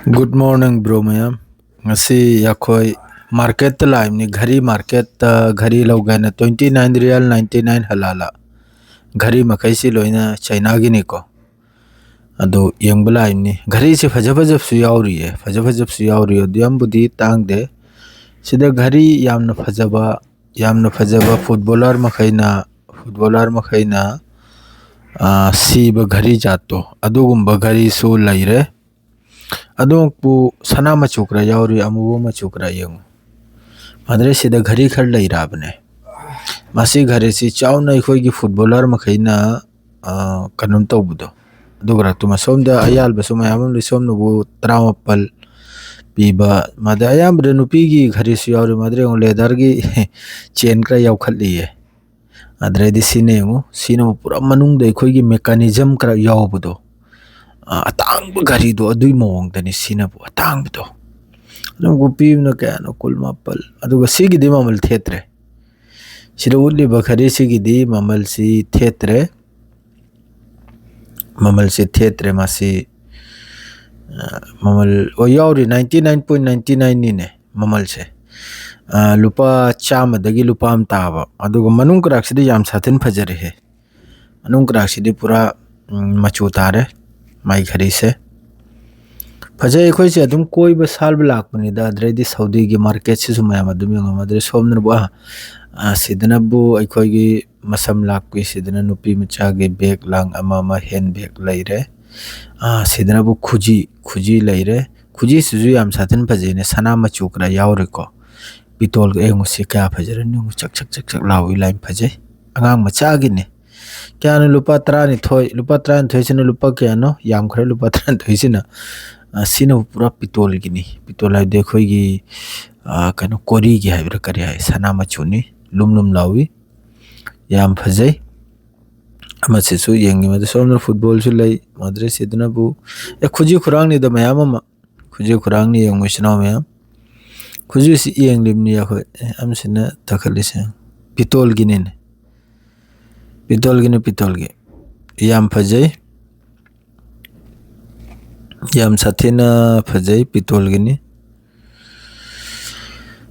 Good morning bro ma'am ngasi yakoi market live ni ghari market ghari logana 29 real 99 halala ghari makai si loina china gi ni ko ado yengba live ni ghari se fajab su yauri hai fajab su yauri odiam budi tang de sida ghari yamna fajaba footballer makai na si ba ghari jato adugumba ghari su laire अदोंपु सना मचुकरा यावरी अमुबो मचुकरा young Madre सिदा घरी खर लैराबने मासी घरे सि Chowna इखोगी footballer मखैना कनुम तौबदो दुगरा तुमा सोमदा Ayal बसुमा Yamam लिसोम नुबु त्रामपल पीबा मादे अयाम रेनुपीगी घरी सि यावरी माद्रे लेदर गी चेन क्रा यावखलिए अद्रे दि सिनेमु पूरा मनुंग दे इखोगी मेकानिज्म क्रा यावबदो अतांग घरी दो अदुई मोंग दनी सिनबु अतांग दो गुपी न क्या कुल मापल अदुगा सिगिदि ममल थेत्रे सिदा उल्ली बखरी सिगिदि ममल सी थेत्रे मासी ममल ओ यावरी 99.99 नीने ममल से लुपा चाम दगी लुपा am ताबा अदुगा मनुंग क्राक सिदि याम साथिन फजरे है मनुंग क्राक सिदि पूरा मचू तारे माई घरी से फजे अखोई से अदुम कोई बस साल लाकपनी दा अद्रेदी सऊदी की मार्केट से सुमाया अदुम यंग मद्रे सोमनर बु सिदनबु अखोई मसम लाकपी सिदन नुपी मचा के बैग लांग अमा हैंड बैग लैरे सिदनबु खुजी लैरे खुजी सुजु याम साथन फजे ने सना मचुकरा यावरे को पितोल के एंगु से क्या फजर नु चक लावी लाइन फजे अंगांग मचा गिने क्या न लुपा त्रानी थोई से लुपा क्या नो याम खरे लुपा त्रानी थोई से ना सिनो पूरा पितोल गिनी पितोल है देखो ये कनो कोरी की है करिया है सना मचुनी लुम लावी याम फजे अमसे सु यंगी मदे सोमन फुटबॉल सु लाई मद्रे सिदना बु या खुजी खुरांग नि द मयाम खुजी खुरांग नि यंग मसना मयाम खुजी सि यंग लिमनी या खो अमसिना तखली से पितोल गिनी पितोल गे याम फजे याम साथेना फजे पितोल गिनी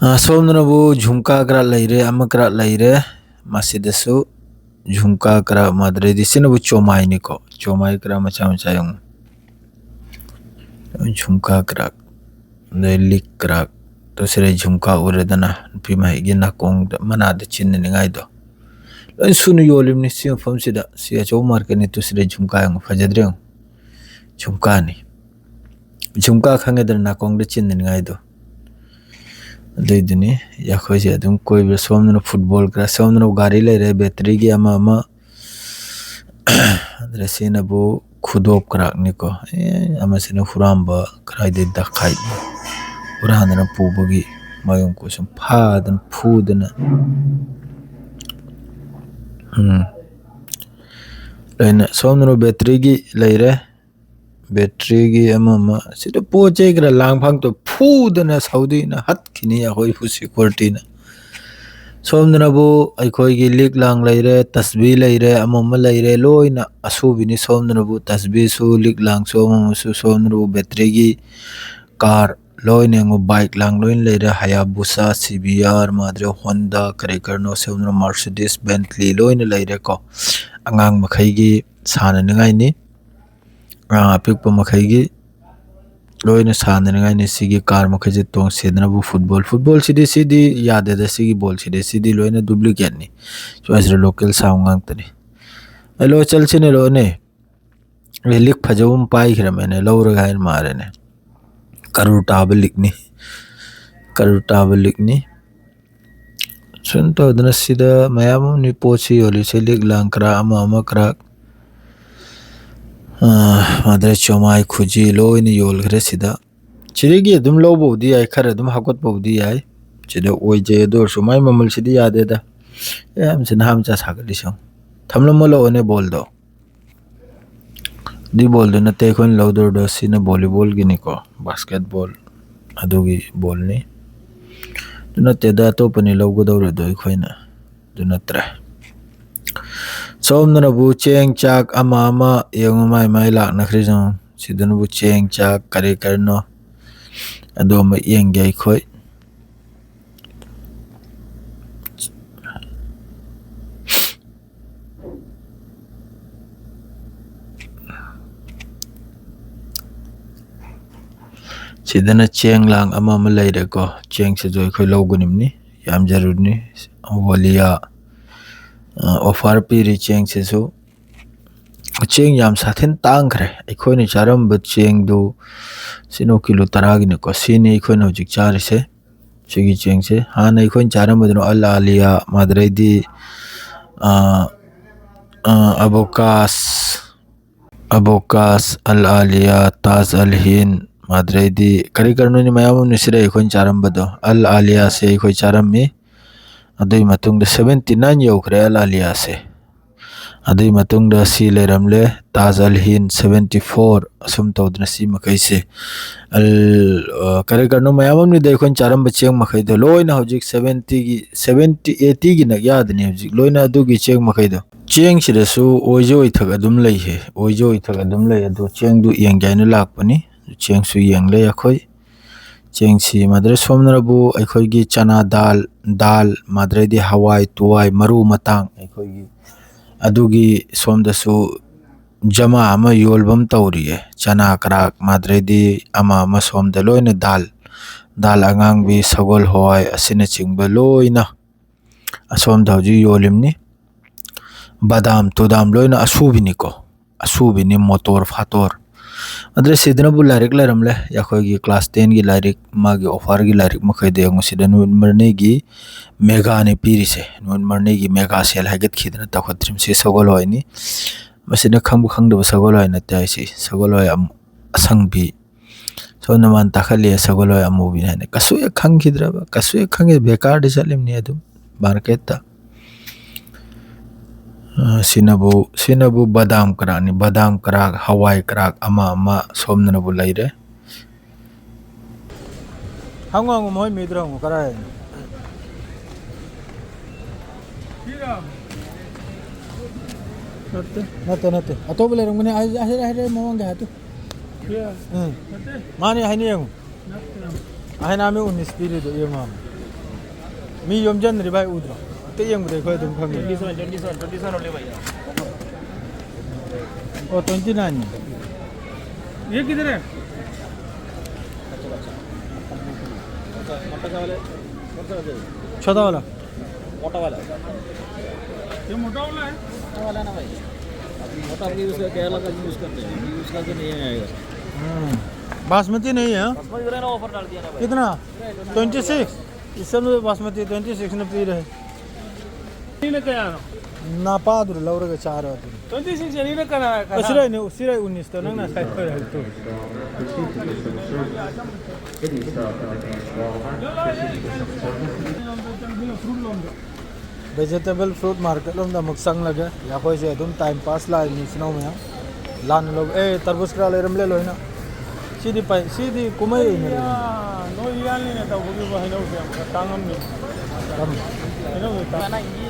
सोमनबु झुमका करा लैरे अमकरा लैरे मासिदसु झुमका करा माद्रे दिसिनबु चोमाई निको चोमाई करा मचा यंग झुमका करा लिक करा तो सिरे झुमका उरेदना पिमाई गिना कोंग मना द चिन्न निगाई दो सुनु योलिम नि सिंग फम सिदा सिया चौ मार्केट नि तो सिरे झुमका यंग फजद्रे झुमका खंगे दर ना कोंग द चिन्न निगाई दो दुनी या खोजे अदुम कोई बे सोमन फुटबॉल करा सोमन गाड़ी ले रे बैटरी की अमा द्रेसिन बु खुदोप करा निको अमा सिन फुराम बा कराई दे दखाई उरान पुबगी मयंग को सम फादन फूदन लेना सोमन बैटरी की ले रे बैटरी की अमा सिद पोचे करा लांग फंग तो फूदना सऊदी ना हत खिनी अखोई फु सिक्योरिटी ना सोमनबु अखोई की लिक लांग लैरे तस्बीह लैरे अमम लैरे लोइना असुबिनी सोमनबु तस्बीह सु लिक लांग सोमम सु सोमनबु बैटरी की कार लोइने ngो बाइक लांग लोइन लैरे हायाबुसा सीबीआर माद्रे होंडा करेकरनो सोमन मर्सिडीज बेंटली लोइन लैरे को अंगांग मखई की साना निगाई नि पिक मखई की लोइन सानगाई ने सिगी कार मखजे तोंग सेदनबु फुटबॉल सिदी यादे the सिगी ball Sidi lion duplicate नि चोइस लोकल साउंग तनी हेलो चल छिने लो ने लिक फजवम पाई खरे मैंने लौर गाइन मारे ने करुटाब लिखनी सुन तो दन सिदा मयाम नि पोची होली से लिक लांकरा अमा करा माद्रे चोमाई खुजी लोइन योल घरे सिदा चिरिगी दुम लो बोदी आई खरे दुम हकत बोदी आई चिदा ओइ जे दोर सुमाई ममल सिदी यादे दा हम से नाम चा सागली सं थमलो मोलो ओने बोल दो दी बोल दो न ते कोन लो दोर दो सिने वॉलीबॉल गिनी को बास्केटबॉल अदुगी बोलनी दुन ते दा तो पनि लो गो दोर दो खोइना दुन त्रा सोमनबु चेंग चाक अमा यंग माई लाक नखरी सिदनबु चेंग चाक करे करनो ꯑꯗꯣ ꯑꯃ ꯌꯦꯡꯒꯦ ꯑꯩꯈꯣꯏ ꯁꯤꯗꯅ ꯆꯦꯡ ꯂꯥꯡ ꯑꯃ ꯂꯩꯔꯦꯀꯣ ꯆꯦꯡꯁꯤꯁꯨ ꯑꯩꯈꯣꯏ ꯂꯧꯒꯅꯤꯕꯅꯤ ꯌꯥꯝ ꯖꯔꯨꯔꯤꯅꯤ ꯋꯥꯂꯤꯌꯥ ꯑꯣꯐꯔ ꯄꯤꯔꯤ ꯆꯦꯡꯁꯤꯁꯨ ꯆꯦꯡ ꯌꯥꯝ ꯁꯥꯊꯤꯟ ꯇꯥꯡꯈ꯭ꯔꯦ ꯑꯩꯈꯣꯏꯅ ꯆꯥꯔꯝꯕ ꯆꯦꯡꯗꯨ ꯁꯤꯅꯣ ꯀꯤꯂꯣ 10ꯒꯤꯅꯤꯀꯣ ꯁꯤꯅꯤ ꯑꯩꯈꯣꯏꯅ ꯍꯧꯖꯤꯛ ꯆꯥꯔꯤꯁꯦ ꯁꯤꯒꯤ ꯆꯦꯡꯁꯦ ꯍꯥꯟꯅ ꯑꯩꯈꯣꯏꯅ ꯆꯥꯔꯝꯕꯗꯨꯅ ꯑꯜ ꯑꯥꯂꯤꯌꯥ ꯃꯥꯗꯔꯩꯗꯤ ꯑꯕꯣꯀꯥꯁ ꯑꯜ ꯑꯥꯂꯤꯌꯥ ꯇꯥꯖ ꯑꯜ ꯍꯤꯟ ꯃꯥꯗꯔꯩꯗꯤ ꯀꯔꯤ ꯀꯔꯤꯅꯣꯅꯤ ꯃꯌꯥꯝ ꯑꯃ ꯁꯤꯗ ꯑꯩꯈꯣꯏꯅ ꯆꯥꯔꯝꯕꯗꯣ ꯑꯜ ꯑꯥꯂꯤꯌꯥꯁꯦ ꯑꯩꯈꯣꯏ ꯆꯥꯔꯝꯃꯤ ꯑꯗꯨꯒꯤ ꯃꯇꯨꯡꯗ 79 ꯌꯧꯈ꯭ꯔꯦ ꯑꯜ ꯑꯥꯂꯤꯌꯥꯁꯦ ꯑꯗꯨꯒꯤ ꯃꯇꯨꯡꯗ ꯁꯤ ꯂꯩꯔꯝꯂꯦ ꯇꯥꯖ ꯑꯜ ꯍꯤꯟ 74 ꯑꯁꯨꯝ ꯇꯧꯗꯅ ꯁꯤ ꯃꯈꯩꯁꯦ ꯀꯔꯤ ꯀꯔꯤꯅꯣ ꯃꯌꯥꯝ ꯑꯃꯗ ꯑꯩꯈꯣꯏꯅ ꯆꯥꯔꯝꯕ ꯆꯦꯡ ꯃꯈꯩꯗꯣ ꯂꯣꯏꯅ ꯍꯧꯖꯤꯛ 80-ꯒꯤ ꯌꯥꯗꯅꯤ ꯍꯧꯖꯤꯛ ꯂꯣꯏꯅ ꯑꯗꯨꯒꯤ ꯆꯦꯡ ꯃꯈꯩꯗꯣ ꯆꯦꯡꯁꯤꯗꯁꯨ ꯑꯣꯏꯖ ꯑꯣꯏꯊꯛ ꯑꯗꯨꯝ ꯂꯩꯍꯦ ꯑꯣꯏꯖ ꯑꯣꯏꯊꯛ ꯑꯗꯨꯝ ꯂꯩ ꯑꯗꯣ ꯆꯦꯡꯗꯨ ꯌꯦꯡꯒꯦ ꯍꯥꯏꯅ ꯂꯥꯛꯄꯅꯤ ꯆꯦꯡꯁꯨ ꯌꯦꯡꯂꯦ ꯑꯩꯈꯣꯏ ꯆꯦꯡꯁꯤ ꯃꯥꯗꯔ ꯁꯣꯝꯅꯕꯨ ꯑꯩꯈꯣꯏꯒꯤ ꯆꯅꯥ ꯗꯥꯜ ꯃꯥꯗꯔꯩꯗꯤ ꯍꯋꯥꯏ ꯇꯨꯋꯥꯏ ꯃꯔꯨ ꯃꯇꯥꯡ ꯑꯩꯈꯣꯏꯒꯤ ꯑꯗꯨꯒꯤ ꯁꯣꯝꯗꯁꯨ ꯖꯃꯥ ꯑꯃ ꯌꯣꯜꯕꯝ ꯇꯧꯔꯤꯌꯦ ꯆꯅꯥ ꯀꯔꯥꯛ ꯃꯥꯗꯔꯩꯗꯤ ꯑꯃ ꯁꯣꯝꯗ ꯂꯣꯏꯅ ꯗꯥꯜ ꯑꯉꯥꯡꯕꯤ ꯁꯒꯣꯜ ꯍꯋꯥꯏ ꯑꯁꯤꯅꯆꯤꯡꯕ ꯂꯣꯏꯅ ꯑꯁꯣꯝꯗ ꯍꯧꯖꯤꯛ ꯌꯣꯜꯂꯤꯝꯅꯤ ꯕꯗꯥꯝ ꯇꯨꯗꯥꯝ ꯂꯣꯏꯅ ꯑꯁꯨꯕꯤꯅꯤ ꯃꯣꯇꯣꯔ ꯐꯥꯇꯣꯔ ꯑꯗꯨꯗ ꯁꯤꯗꯅꯕꯨ ꯂꯥꯏꯔꯤꯛ ꯂꯩꯔꯝꯂꯦ ꯑꯩꯈꯣꯏꯒꯤ ꯀ꯭ꯂꯥꯁ 10ꯒꯤ ꯂꯥꯏꯔꯤꯛ ꯃꯥꯒꯤ ꯑꯣꯐꯔꯒꯤ ꯂꯥꯏꯔꯤꯛ ꯃꯈꯩꯗ ꯌꯦꯡꯉꯨ ꯁꯤꯗ ꯅꯨꯃꯤꯠ ꯃꯔꯤꯅꯤꯒꯤ ꯃꯦꯒꯥꯅꯤ ꯄꯤꯔꯤꯁꯦ ꯅꯨꯃꯤꯠ ꯃꯔꯤꯅꯤꯒꯤ ꯃꯦꯒꯥ ꯁꯦꯜ ꯍꯥꯏꯒꯠꯈꯤꯗꯅ ꯇꯧꯈꯠꯇ꯭ꯔꯤꯃꯁꯤ ꯁꯒꯣꯜ ꯍꯋꯥꯏꯅꯤ ꯃꯁꯤꯅ ꯈꯪꯗꯕ ꯁꯒꯣꯜ ꯍꯋꯥꯏ ꯅꯠꯇꯦ ꯍꯥꯏꯁꯤ ꯁꯒꯣꯜ ꯍꯋꯥꯏ ꯑꯁꯪꯕꯤ ꯁꯣꯝꯗ ꯃꯥꯅ ꯇꯥꯈꯠꯂꯤ ꯁꯒꯣꯜ ꯍꯋꯥꯏ ꯑꯃꯨꯕꯤꯅꯤ ꯍꯥꯏꯅ ꯀꯩꯁꯨ ꯍꯦꯛ ꯈꯪꯈꯤꯗ꯭ꯔꯕ ꯀꯩꯁꯨ ꯍꯦꯛ ꯈꯪꯈꯤꯗ꯭ꯔꯕ ꯕꯦꯀꯥꯔꯗ ꯆꯠꯂꯤꯕꯅꯤ ꯑꯗꯨꯝ ꯃꯥꯔꯀꯦꯠꯇ ꯁꯤꯅꯕꯨ ꯕꯗꯥꯝ ꯀꯔꯥꯛꯅꯤ ꯕꯗꯥꯝ ꯀꯔꯥꯛ ꯍꯋꯥꯏ ꯀꯔꯥꯛ ꯑꯃ ꯁꯣꯝꯗꯅꯕꯨ ꯂꯩꯔꯦ ꯍꯪꯉꯨ ꯃꯣꯏ ꯃꯤꯗ꯭ꯔ ꯍꯪꯉꯨ ꯀꯔꯥꯏ ꯅꯠꯇꯦ ꯑꯇꯣꯞꯄ ꯂꯩꯔꯝꯒꯅꯤ ꯍꯥꯏꯔꯦ ꯃꯃꯥꯡꯗ ꯍꯥꯏꯇꯨ ꯃꯥꯅꯤ ꯍꯥꯏꯅ ꯌꯦꯡꯉꯨ ꯍꯥꯏꯅꯥꯃꯤ 19 ꯄꯤꯔꯤꯗꯣ ꯌꯦꯡꯉꯨ मी योमजन रे भाई उधर ते यंग देखो तुम खंगे 27 ले भाई ओ 29 ये किधर है छोटा वाला मोटा वाला ये मोटा वाला है ना भाई मोटा भी यूज केरला का यूज करते हैं यूज करके नहीं आएगा बासमती नहीं है बासमती ना ऑफर डाल दिया ना भाई कितना 26 इस समय बासमती 26 ने पी रहे नहीं क्या ना पादुर लौरगे 4 26 नहीं ना करा सिराय 19 तो ना साइड पर है तो वेजिटेबल फ्रूट मार्केट लोग दा मक्संग लगे या कोई से तुम टाइम पास ला नि स्नो में लान लोग ए तरबूज का लेरम ले लो ना सीधी कुमई ने नो याल ने तो वो भी बहनो से टांगम ने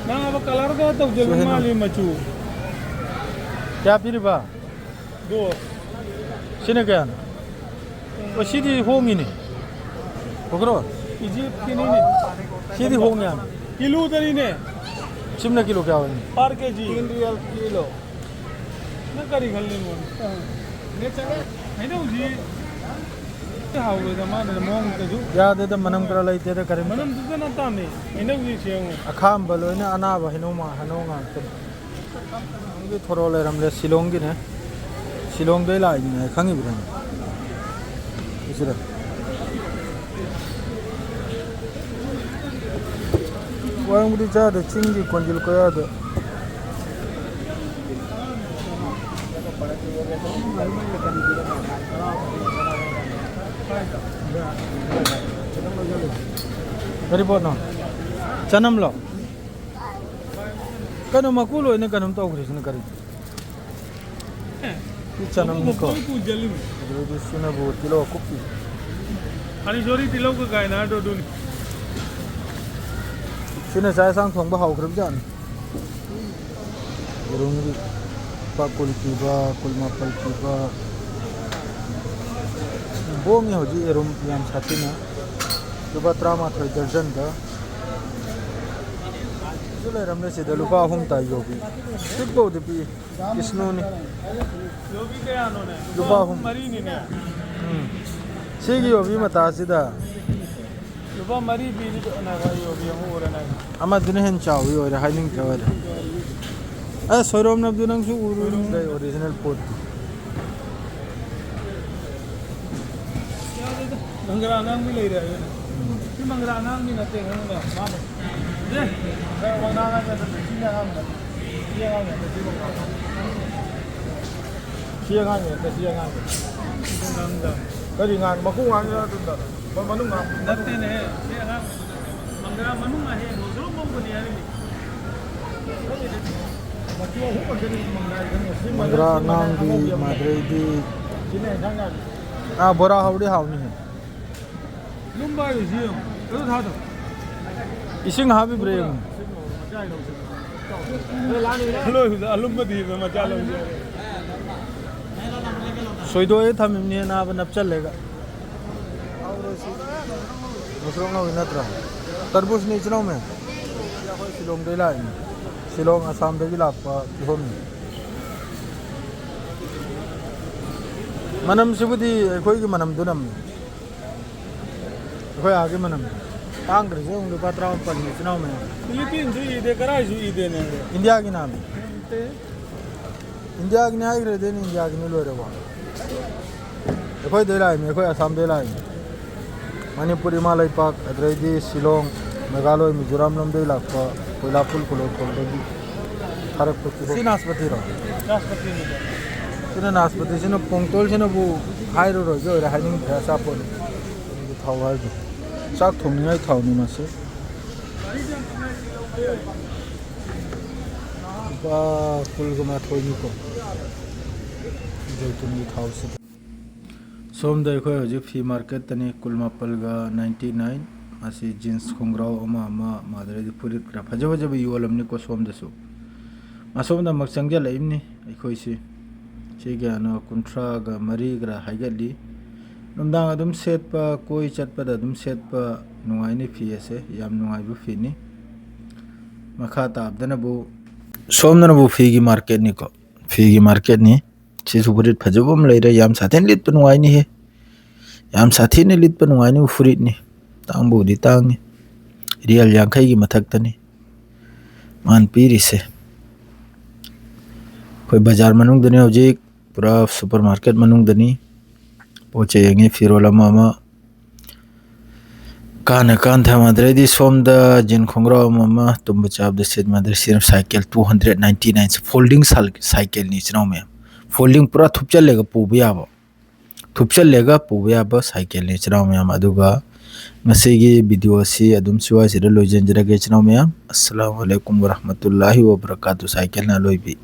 ना अब कलर का तो जल्दी माली मचू क्या फिर बा दो सिने क्या वो सीधी होंगी नहीं पकड़ो इजिप्ट की नहीं सीधी होंगे किलो तरी ने चिमना किलो क्या होगी पर केजी 3 रियल किलो ना करी खलनी मोन ने चले है ना जी हाउले दा माने मोंग ते जु याद है मनम करा लइते ते करे मनम दुसे ना तामे इने वी सेउ अखाम बलोने अनाबा हिनोमा हनोंगा ते अंगे थोरो ले रमले शिलोंग ने शिलोंग दे लाई ने खंगी बिरन इसरे वांगुडी चादे चिंगी कोंजिल को याद Dari bono, canam lo. Kano makulo ini kanam tahu kris negari. Canam muka. Jadi sini buat kilo kopi. Ani jori kilo ke gaya na do dulu. Sini saya sang thong bahau kerjaan. Burung ini pakul tiba, kul mapal tiba. होंगे होजी एरुम याम साथीना लुपा त्रामाथोय दर्जन दा जुलै रमने से लुपा अहुम ता योबी सिक्को दिपी किस्नुनी योबी कया नोने लुपा अहुम मरी नी ने सिगी योबी मता सिदा लुपा मरी बीली ना भाई योबी हम और ना अमा दुने हेन चावी और हाइनिंग चावर ए सोरोम नबदु नंगसु उरु दे ओरिजिनल पोत मंगरा नांग भी ले रहा है कि मंगरा नांग भी नते हैं ना मानो ये मंगरा नांग का तो चिन्ह काम है ये काम है ये काम है ये काम है करी ngan maku ngan ya tunda manu ngan नते ने ये काम मंगरा मनु ना है रोजो मम को दिया नहीं मंगरा नाम दी मादरे दी चिन्ह ढंगा आ बोरा हावड़ी हावनी है lumba yi ji yo tha do इसिंग हाबी ब्रेम lo alumma di ma cha lo ji सोइदो ए थमिमने ना बनप चलेगा दूसरों ना विनत्रा तरबूज नीचनों में या कोई शिलोंग दे लाइन शिलोंग असम दे गिलाप का होम मनम सिबुदी कोई की मनम दुनम कोई आगे मनम कांग्रेस है उनके पात्राओं पर नीचनों में फिलीपीन से ईदे कराई से ईदे ने इंडिया की नाम इंडिया की नहीं रहे देने इंडिया की नहीं लो रहे वहाँ कोई दे लाइन कोई असम दे लाइन मणिपुर हिमालय पाक अद्रैदी शिलोंग मेघालय मिजोरम लम दे लाख का कोयला पुल को लोग खोल देगी फर्क तो किसी नास्पति रहो राष्ट्रपति ने सिने नास्पति सिने पंक्तोल सिने वो हाई रो जो हाइनिंग भैंसा पोल थाव है जो साग थोंनी है थाव नहीं मसे बा पुल को मैं थोड़ी नहीं को जो तुमने थाव से सोम देखो हो फी मार्केट तने कुल मापलगा 99 मासी जींस खुंग्राव अमा अमा मादरे फुरित क्रा फजो फजो योलमनि को सोम दसु मासोम द मक्संगे लइमनि अखोइसि सिगानो कुंट्रा गा मरी ग्रा हाइगली नुमदांग अदुम सेटपा कोई चटपा अदुम सेटपा नुआइनि फीएसे याम नुआइबु फीनि मखा ताबदनबु सोमनबु फीगी मार्केट निको फीगी मार्केट नि चीज फुरित फजोबम लेरे याम साथेन लित पनुआइनि हे याम साथेन लित पनुआइनि फुरित नि तांबु दि तांगनि रियल यांखै गी मथक्तनि मान पीरिसे कोई बाजार मनुंग दने होजिक पूरा सुपरमार्केट मनुंग दनी पोचे यंगे फिरोलमा मा कान था मादरे दी सोम द जिन खोंग्रा ममा तुम बचाब द सेट मादरे सिर्फ साइकिल 299 फोल्डिंग साइकिल नीचनाव में फोल्डिंग पूरा थुपचल लेगा पुबियाबो थुपचल लेगा पुबियाबो साइकिल नीचनाव में अदुगा मसेगी वीडियो सी अदुम सिवा सिर लोजन जरा गेचनाव में अस्सलाम वालेकुम व रहमतुल्लाहि व बरकातहू साइकिल ना लोइबी